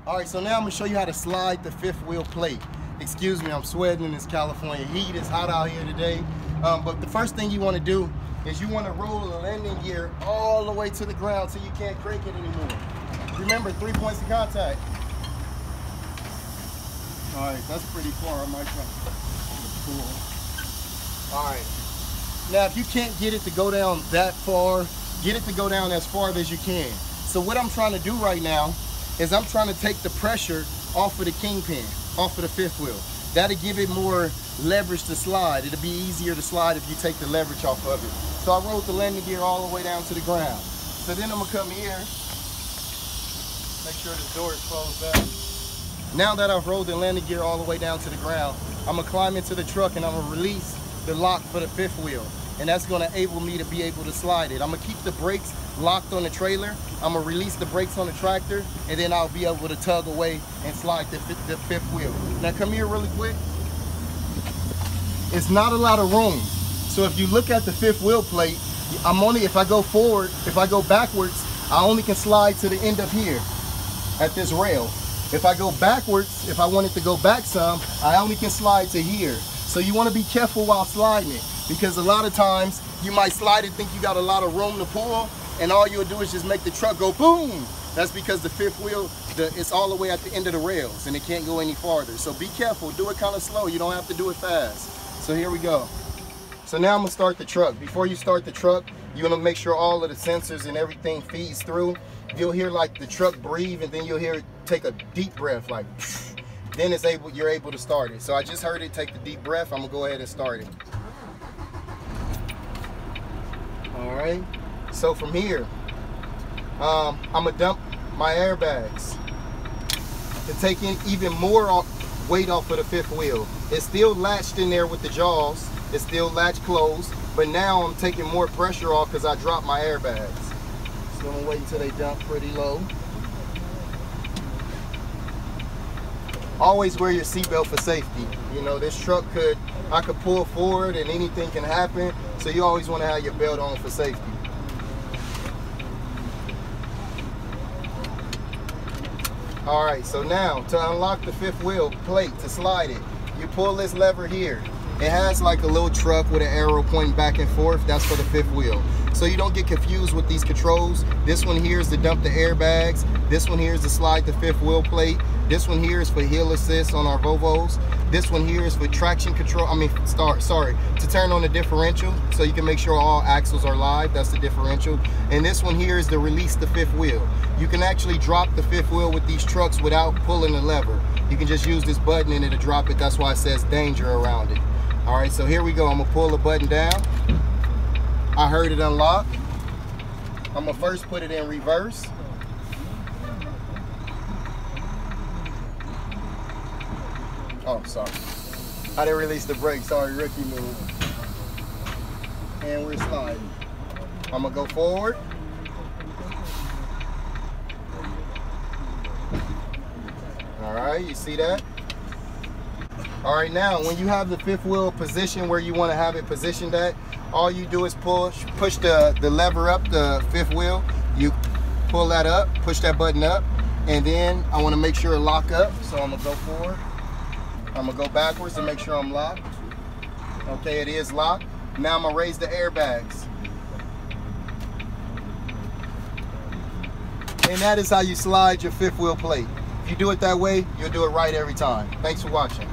All right, so now I'm gonna show you how to slide the fifth wheel plate. Excuse me, I'm sweating in this California heat. It's hot out here today. But the first thing you wanna do is you wanna roll the landing gear all the way to the ground so you can't crank it anymore. Remember, 3 points of contact. All right, that's pretty far. I might try to pull. All right. Now, if you can't get it to go down that far, get it to go down as far as you can. So what I'm trying to do right now is I'm trying to take the pressure off of the kingpin, off of the fifth wheel. That'll give it more leverage to slide. It'll be easier to slide if you take the leverage off of it. So I rolled the landing gear all the way down to the ground. So then I'm gonna come here, make sure this door is closed up. Now that I've rolled the landing gear all the way down to the ground, I'm gonna climb into the truck and I'm gonna release the lock for the fifth wheel. And that's gonna enable me to be able to slide it. I'm gonna keep the brakes locked on the trailer. I'm gonna release the brakes on the tractor, and then I'll be able to tug away and slide the fifth wheel. Now come here really quick. It's not a lot of room. So if you look at the fifth wheel plate, if I go forward, if I go backwards, I only can slide to the end of here at this rail. If I go backwards, if I want it to go back some, I only can slide to here. So you want to be careful while sliding it, because a lot of times you might slide and think you got a lot of room to pull, and all you'll do is just make the truck go boom. That's because the fifth wheel, it's all the way at the end of the rails and it can't go any farther. So be careful, do it kind of slow. You don't have to do it fast. So here we go. So now I'm gonna start the truck. Before you start the truck, you wanna make sure all of the sensors and everything feeds through. You'll hear like the truck breathe, and then you'll hear it take a deep breath, like, then you're able to start it. So I just heard it take the deep breath. I'm gonna go ahead and start it. All right. So from here, I'm gonna dump my airbags to take in even more weight off of the fifth wheel. It's still latched in there with the jaws. It's still latched closed, but now I'm taking more pressure off because I dropped my airbags. So I'm gonna wait until they dump pretty low. Always wear your seatbelt for safety. You know, this truck I could pull forward and anything can happen. So you always want to have your belt on for safety. All right, so now to unlock the fifth wheel plate, to slide it, you pull this lever here. It has like a little truck with an arrow pointing back and forth. That's for the fifth wheel. So you don't get confused with these controls. This one here is to dump the airbags. This one here is to slide the fifth wheel plate. This one here is for hill assist on our Volvos. This one here is for traction control. To turn on the differential so you can make sure all axles are live. That's the differential. And this one here is to release the fifth wheel. You can actually drop the fifth wheel with these trucks without pulling the lever. You can just use this button and it'll drop it. That's why it says danger around it. All right, so here we go. I'm gonna pull the button down. I heard it unlock. I'm gonna first put it in reverse. Oh, sorry. I didn't release the brake. Sorry, rookie move. And we're sliding. I'm gonna go forward. All right, you see that? All right, now when you have the fifth wheel position where you want to have it positioned at, all you do is push the lever up, the fifth wheel. You pull that up, push that button up, and then I want to make sure it lock up. So I'm gonna go forward. I'm gonna go backwards to make sure I'm locked. Okay, it is locked. Now I'm gonna raise the airbags. And that is how you slide your fifth wheel plate. If you do it that way, you'll do it right every time. Thanks for watching.